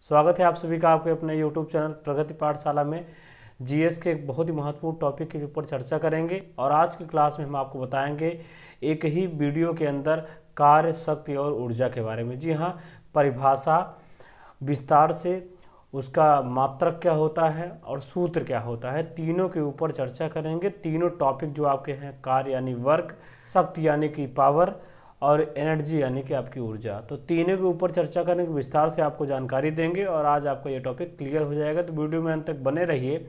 स्वागत है आप सभी का आपके अपने YouTube चैनल प्रगति पाठशाला में। जीएस के एक बहुत ही महत्वपूर्ण टॉपिक के ऊपर चर्चा करेंगे और आज की क्लास में हम आपको बताएंगे एक ही वीडियो के अंदर कार्य, शक्ति और ऊर्जा के बारे में। जी हाँ, परिभाषा विस्तार से, उसका मात्रक क्या होता है और सूत्र क्या होता है, तीनों के ऊपर चर्चा करेंगे। तीनों टॉपिक जो आपके हैं, कार्य यानी वर्क, शक्ति यानी कि पावर और एनर्जी यानी कि आपकी ऊर्जा, तो तीनों के ऊपर चर्चा करने के विस्तार से आपको जानकारी देंगे और आज आपका ये टॉपिक क्लियर हो जाएगा। तो वीडियो में अंत तक बने रहिए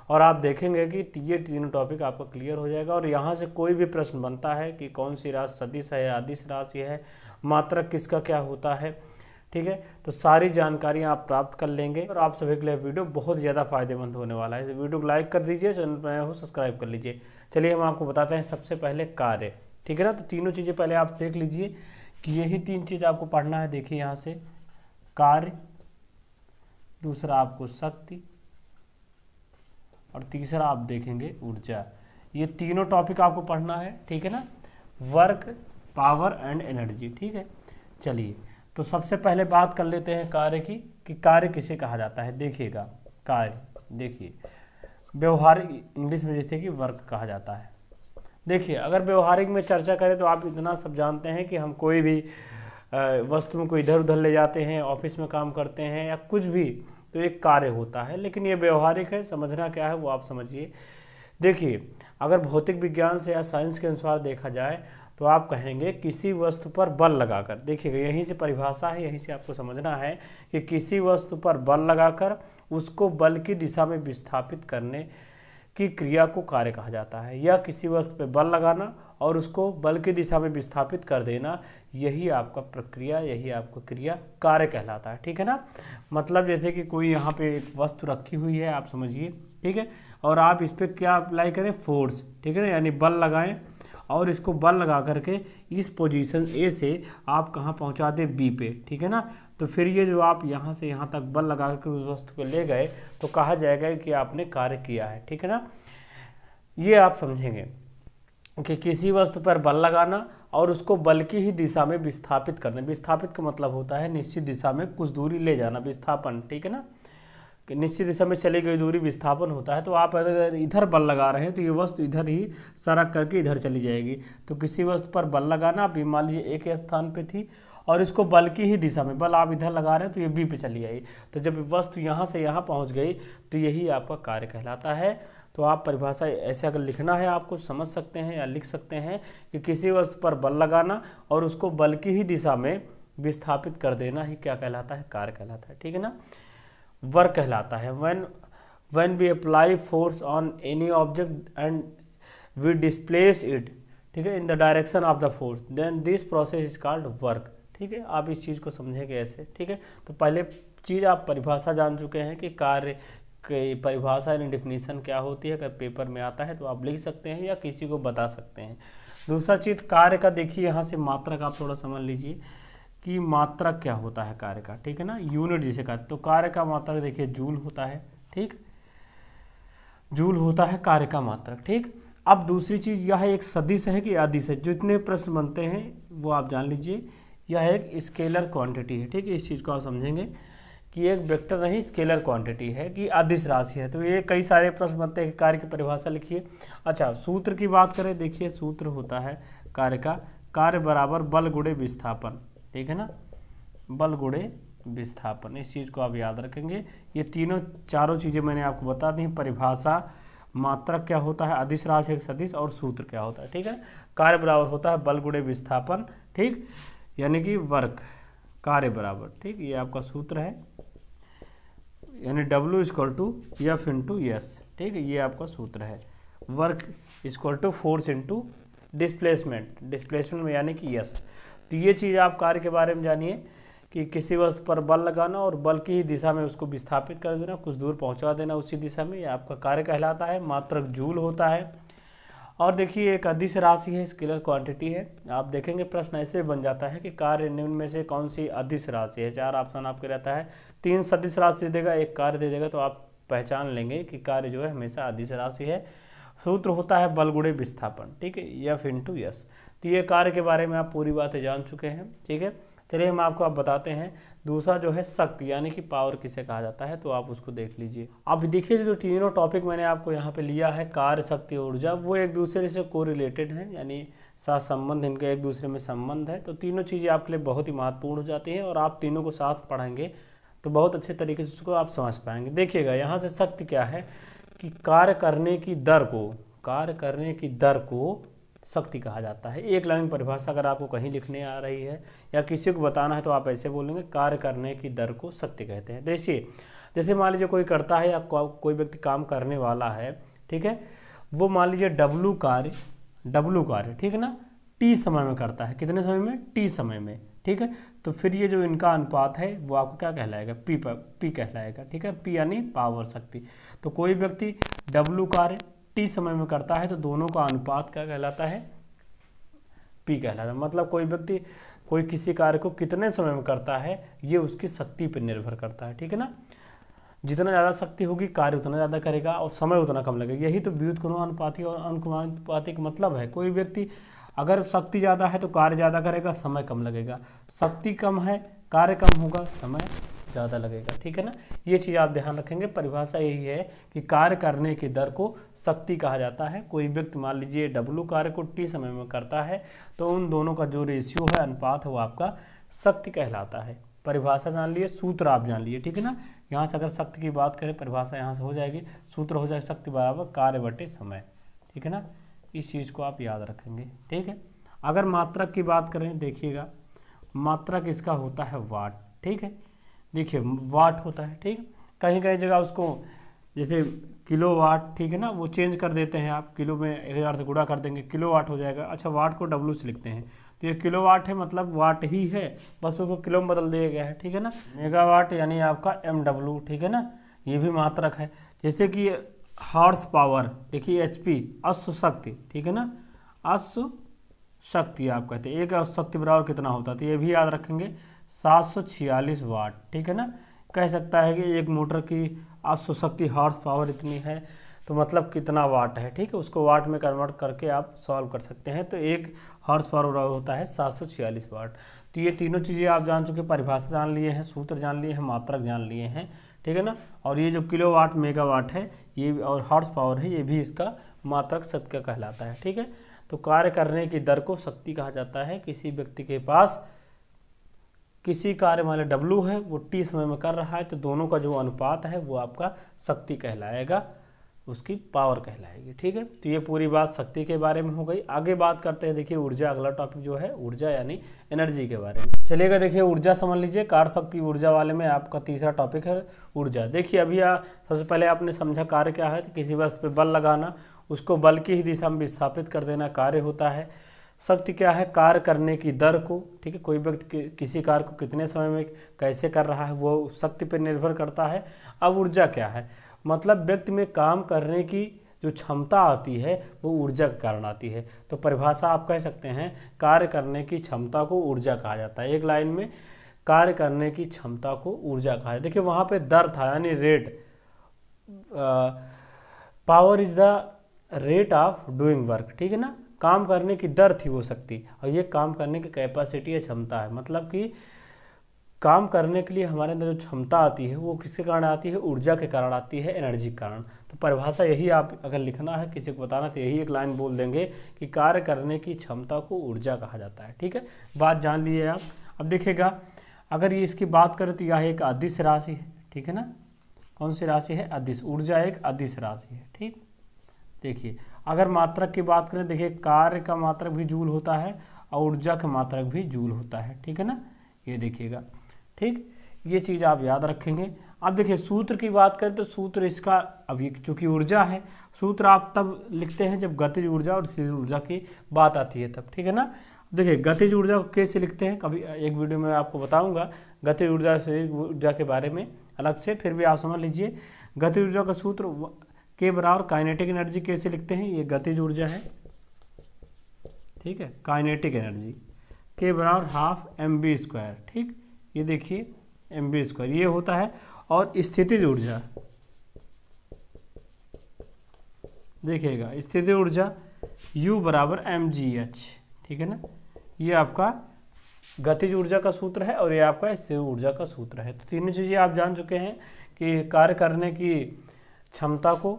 और आप देखेंगे कि ये तीनों टॉपिक आपका क्लियर हो जाएगा। और यहाँ से कोई भी प्रश्न बनता है कि कौन सी राशि सदिश है, अदिश राशि है, मात्रक किसका क्या होता है, ठीक है, तो सारी जानकारियाँ आप प्राप्त कर लेंगे और आप सभी के लिए वीडियो बहुत ज़्यादा फायदेमंद होने वाला है। इस वीडियो को लाइक कर दीजिए, चैनल पर नए हो सब्सक्राइब कर लीजिए। चलिए हम आपको बताते हैं सबसे पहले कार्य, ठीक है ना। तो तीनों चीज़ें पहले आप देख लीजिए कि यही तीन चीज़ आपको पढ़ना है। देखिए यहाँ से कार्य, दूसरा आपको शक्ति और तीसरा आप देखेंगे ऊर्जा। ये तीनों टॉपिक आपको पढ़ना है, ठीक है ना, वर्क, पावर एंड एनर्जी, ठीक है। चलिए तो सबसे पहले बात कर लेते हैं कार्य की कि कार्य किसे कहा जाता है। देखिएगा कार्य, देखिए व्यवहारिक इंग्लिश में जैसे कि वर्क कहा जाता है। देखिए अगर व्यवहारिक में चर्चा करें तो आप इतना सब जानते हैं कि हम कोई भी वस्तुओं को इधर उधर ले जाते हैं, ऑफिस में काम करते हैं या कुछ भी, तो एक कार्य होता है। लेकिन ये व्यवहारिक है, समझना क्या है वो आप समझिए। देखिए अगर भौतिक विज्ञान से या साइंस के अनुसार देखा जाए तो आप कहेंगे किसी वस्तु पर बल लगाकर। देखिएगा यहीं से परिभाषा है, यहीं से आपको समझना है कि किसी वस्तु पर बल लगाकर उसको बल की दिशा में विस्थापित करने की क्रिया को कार्य कहा जाता है, या किसी वस्तु पर बल लगाना और उसको बल की दिशा में विस्थापित कर देना, यही आपका प्रक्रिया, यही आपका क्रिया कार्य कहलाता है, ठीक है ना। मतलब जैसे कि कोई यहाँ पे एक वस्तु रखी हुई है, आप समझिए, ठीक है, और आप इस पर क्या अप्लाई करें, फोर्स, ठीक है ना, यानी बल लगाएं और इसको बल लगा करके इस पोजीशन ए से आप कहाँ पहुँचा दें, बी पे, ठीक है ना। तो फिर ये जो आप यहाँ से यहाँ तक बल लगा करके उस वस्तु को ले गए तो कहा जाएगा कि आपने कार्य किया है, ठीक है ना। ये आप समझेंगे कि किसी वस्तु पर बल लगाना और उसको बल की ही दिशा में विस्थापित करना। विस्थापित का मतलब होता है निश्चित दिशा में कुछ दूरी ले जाना, विस्थापन, ठीक है ना, कि निश्चित दिशा में चली गई दूरी विस्थापन होता है। तो आप अगर इधर बल लगा रहे हैं तो ये वस्तु इधर ही सरक करके इधर चली जाएगी। तो किसी वस्तु पर बल लगाना, आप मान लीजिए एक स्थान पे थी और इसको बल की ही दिशा में, बल आप इधर लगा रहे हैं तो ये बी पे चली आई, तो जब वस्तु यहाँ से यहाँ पहुँच गई तो यही आपका कार्य कहलाता है। तो आप परिभाषा ऐसे अगर लिखना है आपको समझ सकते हैं या लिख सकते हैं कि किसी वस्तु पर बल लगाना और उसको बल की ही दिशा में विस्थापित कर देना ही क्या कहलाता है, कार्य कहलाता है, ठीक है ना। वर्क कहलाता है when we apply force on any object and we displace it, ठीक है, in the direction of the force, then this process is called work, ठीक है। आप इस चीज़ को समझेंगे ऐसे, ठीक है। तो पहले चीज़ आप परिभाषा जान चुके हैं कि कार्य की परिभाषा यानी डिफिनीशन क्या होती है। अगर पेपर में आता है तो आप लिख सकते हैं या किसी को बता सकते हैं। दूसरा चीज़ कार्य का, देखिए यहाँ से मात्रक आप थोड़ा समझ लीजिए कि मात्रक क्या होता है कार्य का, ठीक है ना, यूनिट जिसे कहते। तो कार्य का मात्रक देखिए जूल होता है, ठीक, जूल होता है कार्य का मात्रक, ठीक। अब दूसरी चीज़ यह एक सदिश है कि अदिश है, जितने प्रश्न बनते हैं वो आप जान लीजिए। यह एक स्केलर क्वांटिटी है, ठीक है, इस चीज़ को आप समझेंगे कि एक वेक्टर नहीं स्केलर क्वांटिटी है कि अदिश राशि है। तो ये कई सारे प्रश्न बनते हैं कि कार्य की परिभाषा लिखिए। अच्छा, सूत्र की बात करें, देखिए सूत्र होता है कार्य का, कार्य बराबर बल गुणे विस्थापन, ठीक है ना, बल गुणे विस्थापन, इस चीज़ को आप याद रखेंगे। ये तीनों चारों चीज़ें मैंने आपको बता दी। परिभाषा, मात्रक क्या होता है, अदिश राशि एक सदिश, और सूत्र क्या होता है, ठीक है। कार्य बराबर होता है बल गुणे विस्थापन, ठीक, यानी कि वर्क, कार्य बराबर, ठीक, ये आपका सूत्र है, यानी W = F × S, ठीक है, ये आपका सूत्र है। Work = force into displacement, displacement में यानी कि S। तो ये चीज़ आप कार्य के बारे में जानिए कि किसी वस्तु पर बल लगाना और बल की ही दिशा में उसको विस्थापित कर देना, कुछ दूर पहुंचा देना उसी दिशा में, ये आपका कार्य कहलाता है। मात्रक जूल होता है। और देखिए एक अदिश राशि है, स्केलर क्वांटिटी है। आप देखेंगे प्रश्न ऐसे बन जाता है कि कार्य निम्न में से कौन सी अदिश राशि है। 4 ऑप्शन आपके रहता है, 3 सदिश राशि दे देगा, 1 कार्य दे देगा, तो आप पहचान लेंगे कि कार्य जो है हमेशा अदिश राशि है। सूत्र होता है बल गुणे विस्थापन, ठीक है, F × S। तो ये कार्य के बारे में आप पूरी बातें जान चुके हैं, ठीक है। चलिए हम आपको अब बताते हैं। दूसरा जो है शक्ति यानी कि पावर किसे कहा जाता है, तो आप उसको देख लीजिए। अब देखिए जो तीनों टॉपिक मैंने आपको यहाँ पे लिया है, कार्य, शक्ति, ऊर्जा, वो एक दूसरे से कोरिलेटेड हैं, यानी साथ संबंध, इनका एक दूसरे में संबंध है। तो तीनों चीज़ें आपके लिए बहुत ही महत्वपूर्ण हो जाती हैं और आप तीनों को साथ पढ़ेंगे तो बहुत अच्छे तरीके से उसको आप समझ पाएंगे। देखिएगा यहाँ से शक्ति क्या है कि कार्य करने की दर को शक्ति कहा जाता है। एक लाइन परिभाषा अगर आपको कहीं लिखने आ रही है या किसी को बताना है तो आप ऐसे बोलेंगे, कार्य करने की दर को शक्ति कहते हैं। देखिए जैसे मान लीजिए कोई करता है या कोई व्यक्ति काम करने वाला है, ठीक है, वो मान लीजिए डब्लू कार्य, ठीक है ना, टी समय में करता है। कितने समय में? टी समय में, ठीक है। तो फिर ये जो इनका अनुपात है वो आपको क्या कहलाएगा? पी कहलाएगा, ठीक है। पी यानी पावर, शक्ति। तो कोई व्यक्ति डब्लू कार्य टी समय में करता है तो दोनों का अनुपात क्या कहलाता है? पी कहलाता है। मतलब कोई व्यक्ति कोई किसी कार्य को कितने समय में करता है ये उसकी शक्ति पर निर्भर करता है, ठीक है ना। जितना ज़्यादा शक्ति होगी कार्य उतना ज़्यादा करेगा और समय उतना कम लगेगा। यही तो व्युत्क्रमानुपाती और अनुक्रमानुपाती का मतलब है। कोई व्यक्ति अगर शक्ति ज़्यादा है तो कार्य ज़्यादा करेगा, समय कम लगेगा। शक्ति कम है, कार्य कम होगा, समय ज़्यादा लगेगा, ठीक है ना। ये चीज़ आप ध्यान रखेंगे। परिभाषा यही है कि कार्य करने की दर को शक्ति कहा जाता है। कोई व्यक्ति मान लीजिए डब्लू कार्य को टी समय में करता है तो उन दोनों का जो रेशियो है, अनुपात है, वो आपका शक्ति कहलाता है। परिभाषा जान लिए, सूत्र आप जान लिए, ठीक है ना। यहाँ से अगर शक्ति की बात करें, परिभाषा यहाँ से हो जाएगी, सूत्र हो जाएगा शक्ति बराबर कार्य बटे समय, ठीक है ना। इस चीज़ को आप याद रखेंगे, ठीक है। अगर मात्रक की बात करें, देखिएगा मात्रक इसका होता है वाट, ठीक है। देखिए वाट होता है, ठीक। कहीं कहीं जगह उसको जैसे किलो वाट, ठीक है ना, वो चेंज कर देते हैं। आप किलो में 1000 से गुणा कर देंगे, किलो वाट हो जाएगा। अच्छा, वाट को डब्लू से लिखते हैं तो ये किलो वाट है, मतलब वाट ही है, बस उसको किलो में बदल दिया गया है, ठीक है ना। मेगावाट यानी आपका MW, ठीक है ना, ये भी मात्रक है। जैसे कि हॉर्स पावर, देखिए HP, अश्व शक्ति, ठीक है ना, अश्व शक्ति आप कहते हैं। एक अश्व शक्ति बराबर कितना होता है, तो ये भी याद रखेंगे 746 वाट, ठीक है ना। कह सकता है कि एक मोटर की अश्व शक्ति हॉर्स पावर इतनी है तो मतलब कितना वाट है, ठीक है। उसको वाट में कन्वर्ट करके आप सॉल्व कर सकते हैं। तो एक हॉर्स पावर होता है 746 वाट। तो ये तीनों चीज़ें आप जान चुके, परिभाषा जान लिए हैं, सूत्र जान लिए हैं, मात्रक जान लिए हैं, ठीक है ना। और ये जो किलो वाट, मेगावाट है ये और हॉर्स पावर है, ये भी इसका मात्रक शक्ति का कहलाता है, ठीक है। तो कार्य करने की दर को शक्ति कहा जाता है। किसी व्यक्ति के पास किसी कार्य मान लो W है, वो T समय में कर रहा है तो दोनों का जो अनुपात है वो आपका शक्ति कहलाएगा, उसकी पावर कहलाएगी, ठीक है। तो ये पूरी बात शक्ति के बारे में हो गई। आगे बात करते हैं, देखिए ऊर्जा, अगला टॉपिक जो है ऊर्जा यानी एनर्जी के बारे में चलेगा। देखिए ऊर्जा समझ लीजिए, कार्य शक्ति ऊर्जा वाले में आपका तीसरा टॉपिक है ऊर्जा। देखिए अभी सबसे पहले आपने समझा कार्य क्या है, तो किसी वस्तु पे बल लगाना, उसको बल की ही दिशा में विस्थापित कर देना कार्य होता है। शक्ति क्या है, कार्य करने की दर को, ठीक है, कोई व्यक्ति किसी कार्य को कितने समय में कैसे कर रहा है वो शक्ति पर निर्भर करता है। अब ऊर्जा क्या है, मतलब व्यक्ति में काम करने की जो क्षमता आती है वो ऊर्जा के कारण आती है। तो परिभाषा आप कह सकते हैं कार्य करने की क्षमता को ऊर्जा कहा जाता है। एक लाइन में कार्य करने की क्षमता को ऊर्जा कहा है। देखिए वहाँ पे दर था यानी rate, power is the rate of doing work, ठीक है ना। काम करने की दर थी वो शक्ति, और ये काम करने की कैपेसिटी है, क्षमता है। मतलब कि काम करने के लिए हमारे अंदर जो क्षमता आती है वो किसके कारण आती है, ऊर्जा के कारण आती है, एनर्जी के कारण। तो परिभाषा यही, आप अगर लिखना है किसी को बताना तो यही एक लाइन बोल देंगे कि कार्य करने की क्षमता को ऊर्जा कहा जाता है, ठीक है। बात जान लिए आप। अब देखिएगा अगर ये इसकी बात करें तो यह एक अदिश राशि है, ठीक है ना। कौन सी राशि है, अदिश। ऊर्जा एक अदिश राशि है, ठीक। देखिए अगर मात्रक की बात करें, देखिए कार्य का मात्रक भी जूल होता है और ऊर्जा का मात्रक भी जूल होता है, ठीक है ना। ये देखिएगा, ठीक, ये चीज़ आप याद रखेंगे। अब देखिए सूत्र की बात करें तो सूत्र इसका, अभी चूंकि ऊर्जा है, सूत्र आप तब लिखते हैं जब गतिज ऊर्जा और स्थितिज ऊर्जा की बात आती है तब, ठीक है ना। देखिए गतिज ऊर्जा को कैसे लिखते हैं, कभी एक वीडियो में आपको बताऊंगा गतिज ऊर्जा स्थितिज ऊर्जा के बारे में अलग से, फिर भी आप समझ लीजिए। गतिज ऊर्जा का सूत्र के बराबर काइनेटिक एनर्जी कैसे लिखते हैं, ये गतिज ऊर्जा है, ठीक है। काइनेटिक एनर्जी के बराबर ½ mv², ठीक। ये देखिए mv² ये होता है। और स्थितिज ऊर्जा, देखिएगा स्थितिज ऊर्जा U बराबर mgh, ठीक है ना। ये आपका गतिज ऊर्जा का सूत्र है और ये आपका स्थिर ऊर्जा का सूत्र है। तो तीनों चीज़ें आप जान चुके हैं कि कार्य करने की क्षमता को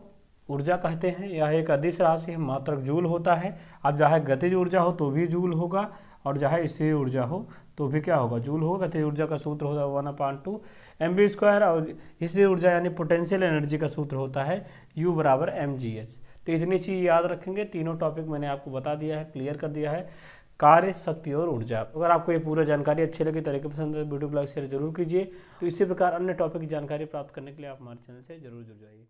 ऊर्जा कहते हैं। यह एक अदिश राशि है, मात्रक जूल होता है। अब चाहे गतिज ऊर्जा हो तो भी जूल होगा और चाहे स्थिर ऊर्जा हो तो भी क्या होगा, जूल होगा। गतिज ऊर्जा का सूत्र होता है 1/2 mv² और स्थिर ऊर्जा यानी पोटेंशियल एनर्जी का सूत्र होता है U = mgh। तो इतनी चीज़ याद रखेंगे। तीनों टॉपिक मैंने आपको बता दिया है, क्लियर कर दिया है, कार्य, शक्ति और ऊर्जा। अगर आपको ये पूरा जानकारी अच्छी लगी, तरीके पसंद है, वीडियो को लाइक शेयर जरूर कीजिए। तो इसी प्रकार अन्य टॉपिक की जानकारी प्राप्त करने के लिए आप हमारे चैनल से जरूर जुड़ जाइए।